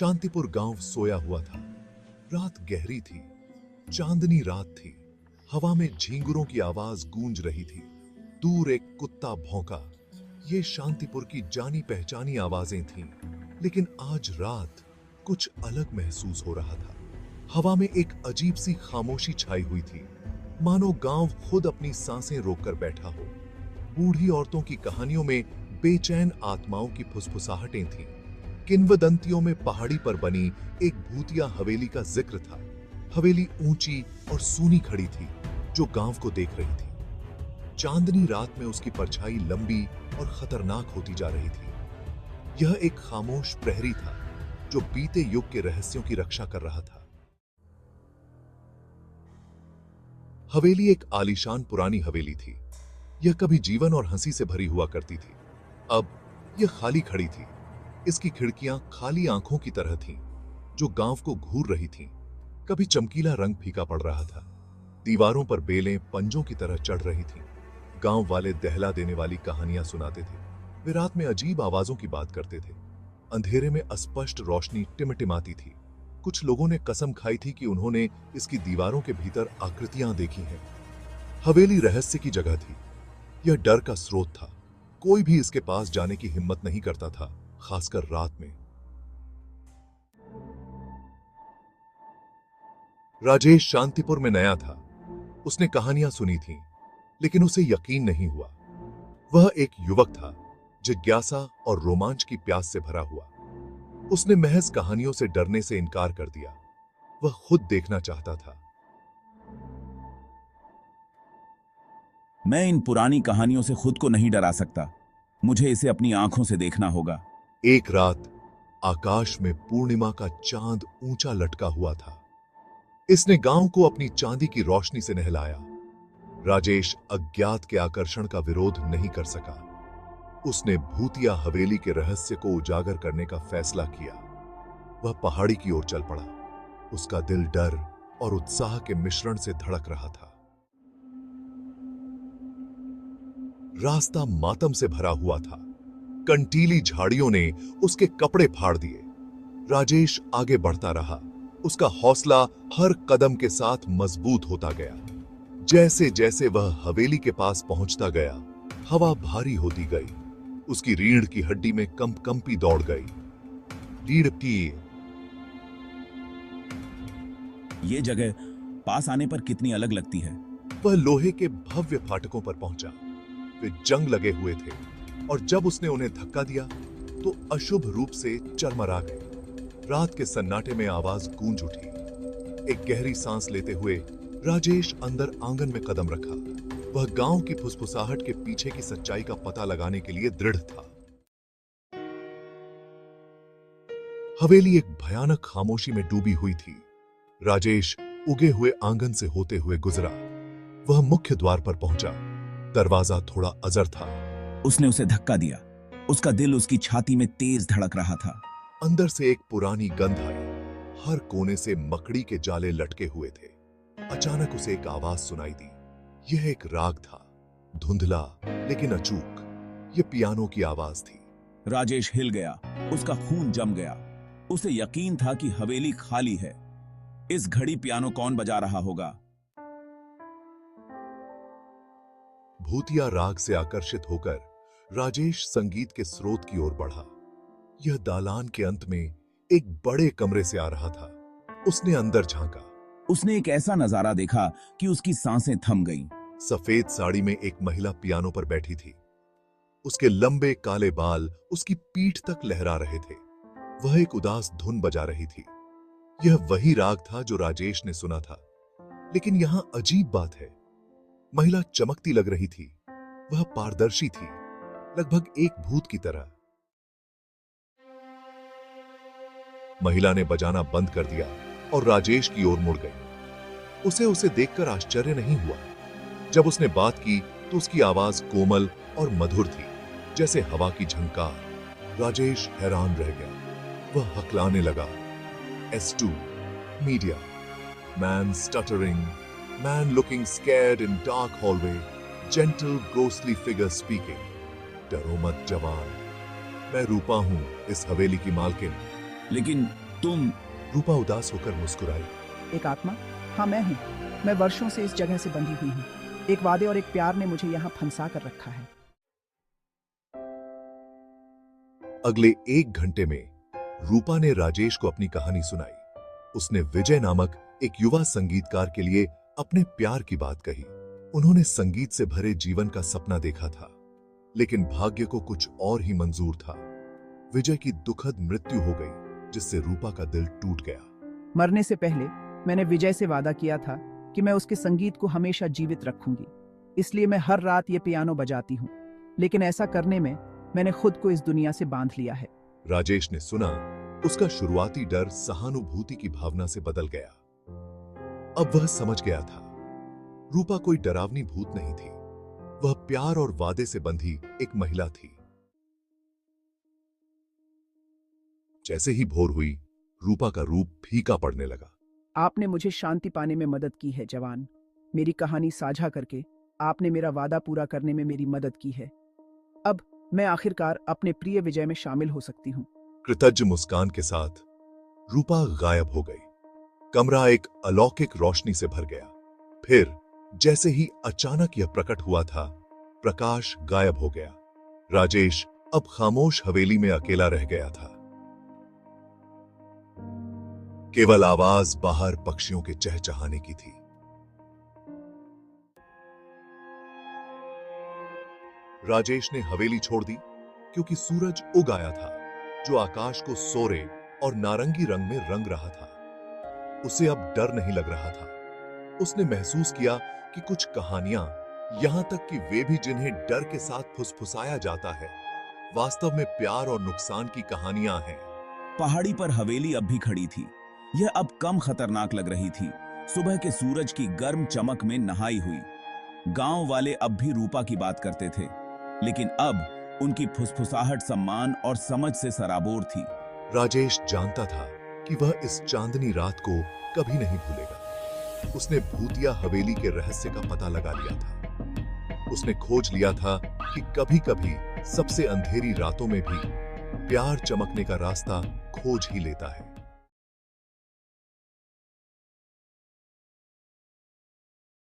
शांतिपुर गांव सोया हुआ था। रात गहरी थी, चांदनी रात थी। हवा में झींगुरों की आवाज गूंज रही थी। दूर एक कुत्ता भौंका। ये शांतिपुर की जानी पहचानी आवाजें थीं, लेकिन आज रात कुछ अलग महसूस हो रहा था। हवा में एक अजीब सी खामोशी छाई हुई थी, मानो गांव खुद अपनी सांसें रोककर बैठा हो। बूढ़ी औरतों की कहानियों में बेचैन आत्माओं की फुसफुसाहटें थीं। किंवदंतियों में पहाड़ी पर बनी एक भूतिया हवेली का जिक्र था। हवेली ऊंची और सूनी खड़ी थी, जो गांव को देख रही थी। चांदनी रात में उसकी परछाई लंबी और खतरनाक होती जा रही थी। यह एक खामोश प्रहरी था, जो बीते युग के रहस्यों की रक्षा कर रहा था। हवेली एक आलीशान पुरानी हवेली थी। यह कभी जीवन और हंसी से भरी हुआ करती थी। अब यह खाली खड़ी थी। इसकी खिड़कियां खाली आंखों की तरह थीं, जो गांव को घूर रही थीं। कभी चमकीला रंग फीका पड़ रहा था। दीवारों पर बेलें पंजों की तरह चढ़ रही थीं। गांव वाले दहला देने वाली कहानियां सुनाते थे। वे रात में अजीब आवाजों की बात करते थे। अंधेरे में अस्पष्ट रोशनी टिमटिमाती थी। कुछ लोगों ने कसम खाई थी कि उन्होंने इसकी दीवारों के भीतर आकृतियां देखी हैं। हवेली रहस्य की जगह थी। यह डर का स्रोत था। कोई भी इसके पास जाने की हिम्मत नहीं करता था, खासकर रात में। राजेश शांतिपुर में नया था। उसने कहानियां सुनी थीं, लेकिन उसे यकीन नहीं हुआ। वह एक युवक था, जिज्ञासा और रोमांच की प्यास से भरा हुआ। उसने महज कहानियों से डरने से इनकार कर दिया। वह खुद देखना चाहता था। मैं इन पुरानी कहानियों से खुद को नहीं डरा सकता। मुझे इसे अपनी आंखों से देखना होगा। एक रात आकाश में पूर्णिमा का चांद ऊंचा लटका हुआ था। इसने गांव को अपनी चांदी की रोशनी से नहलाया। राजेश अज्ञात के आकर्षण का विरोध नहीं कर सका। उसने भूतिया हवेली के रहस्य को उजागर करने का फैसला किया। वह पहाड़ी की ओर चल पड़ा। उसका दिल डर और उत्साह के मिश्रण से धड़क रहा था। रास्ता मातम से भरा हुआ था। कंटीली झाड़ियों ने उसके कपड़े फाड़ दिए। राजेश आगे बढ़ता रहा। उसका हौसला हर कदम के साथ मजबूत होता गया। जैसे जैसे वह हवेली के पास पहुंचता गया, हवा भारी होती गई। उसकी रीढ़ की हड्डी में कंपी दौड़ गई। रीढ़ की ये जगह पास आने पर कितनी अलग लगती है। वह लोहे के भव्य फाटकों पर पहुंचा। वे जंग लगे हुए थे, और जब उसने उन्हें धक्का दिया तो अशुभ रूप से चरमरा गए। रात के सन्नाटे में आवाज गूंज उठी। एक गहरी सांस लेते हुए राजेश अंदर आंगन में कदम रखा। वह गांव की फुसफुसाहट के पीछे की सच्चाई का पता लगाने के लिए दृढ़ था। हवेली एक भयानक खामोशी में डूबी हुई थी। राजेश उगे हुए आंगन से होते हुए गुजरा। वह मुख्य द्वार पर पहुंचा। दरवाजा थोड़ा अजर था। उसने उसे धक्का दिया। उसका दिल उसकी छाती में तेज धड़क रहा था। अंदर से एक पुरानी गंध आई। हर कोने से मकड़ी के जाले लटके हुए थे। अचानक उसे एक आवाज सुनाई दी। यह एक राग था, धुंधला लेकिन अचूक। यह पियानो की आवाज थी। राजेश हिल गया। उसका खून जम गया। उसे यकीन था कि हवेली खाली है। इस घड़ी पियानो कौन बजा रहा होगा? भूतिया राग से आकर्षित होकर राजेश संगीत के स्रोत की ओर बढ़ा। यह दालान के अंत में एक बड़े कमरे से आ रहा था। उसने अंदर झांका। उसने एक ऐसा नजारा देखा कि उसकी सांसें थम गईं। सफेद साड़ी में एक महिला पियानो पर बैठी थी। उसके लंबे काले बाल उसकी पीठ तक लहरा रहे थे। वह एक उदास धुन बजा रही थी। यह वही राग था जो राजेश ने सुना था। लेकिन यहां अजीब बात है, महिला चमकती लग रही थी। वह पारदर्शी थी, लगभग एक भूत की तरह। महिला ने बजाना बंद कर दिया और राजेश की ओर मुड़ गई। उसे देखकर आश्चर्य नहीं हुआ। जब उसने बात की तो उसकी आवाज कोमल और मधुर थी, जैसे हवा की झंकार। राजेश हैरान रह गया। वह हकलाने लगा। S2, media, man stuttering, man looking scared in dark hallway, gentle ghostly figure speaking. डरो मत जवान, मैं रूपा हूं, इस हवेली की मालकिन। लेकिन तुम? रूपा उदास होकर मुस्कुराई। एक आत्मा? हाँ, मैं हूँ। मैं वर्षों से इस जगह से बंधी हुई हूँ। एक वादे और एक प्यार ने मुझे यहाँ फंसा कर रखा है। अगले 1 घंटे में रूपा ने राजेश को अपनी कहानी सुनाई। उसने विजय नामक एक युवा संगीतकार के लिए अपने प्यार की बात कही। उन्होंने संगीत से भरे जीवन का सपना देखा था, लेकिन भाग्य को कुछ और ही मंजूर था। विजय की दुखद मृत्यु हो गई, जिससे रूपा का दिल टूट गया। मरने से पहले मैंने विजय से वादा किया था कि मैं उसके संगीत को हमेशा जीवित रखूंगी। इसलिए मैं हर रात ये पियानो बजाती हूँ, लेकिन ऐसा करने में मैंने खुद को इस दुनिया से बांध लिया है। राजेश ने सुना। उसका शुरुआती डर सहानुभूति की भावना से बदल गया। अब वह समझ गया था, रूपा कोई डरावनी भूत नहीं थी। वह प्यार और वादे से बंधी एक महिला थी। जैसे ही भोर हुई, रूपा का रूप फीका पड़ने लगा। आपने मुझे शांति पाने में मदद की है जवान। मेरी कहानी साझा करके आपने मेरा वादा पूरा करने में मेरी मदद की है। अब मैं आखिरकार अपने प्रिय विजय में शामिल हो सकती हूँ। कृतज्ञ मुस्कान के साथ रूपा गायब हो गई। कमरा एक अलौकिक रोशनी से भर गया। फिर जैसे ही अचानक यह प्रकट हुआ था, प्रकाश गायब हो गया। राजेश अब खामोश हवेली में अकेला रह गया था। केवल आवाज बाहर पक्षियों के चहचहाने की थी। राजेश ने हवेली छोड़ दी क्योंकि सूरज उग आया था, जो आकाश को सोरे और नारंगी रंग में रंग रहा था। उसे अब डर नहीं लग रहा था। उसने महसूस किया कि कुछ कहानियां, यहां तक कि वे भी जिन्हें डर के साथ फुसफुसाया जाता है, वास्तव में प्यार और नुकसान की कहानियां हैं। पहाड़ी पर हवेली अब भी खड़ी थी। यह अब कम खतरनाक लग रही थी। सुबह के सूरज की गर्म चमक में नहाई हुई। गांव वाले अब भी रूपा की बात करते थे, लेकिन अब उनकी फुसफुसाहट सम्मान और समझ से सराबोर थी। राजेश जानता था कि वह इस चांदनी रात को कभी नहीं भूलेगा। उसने भूतिया हवेली के रहस्य का पता लगा लिया था। उसने खोज लिया था कि कभी-कभी सबसे अंधेरी रातों में भी प्यार चमकने का रास्ता खोज ही लेता है।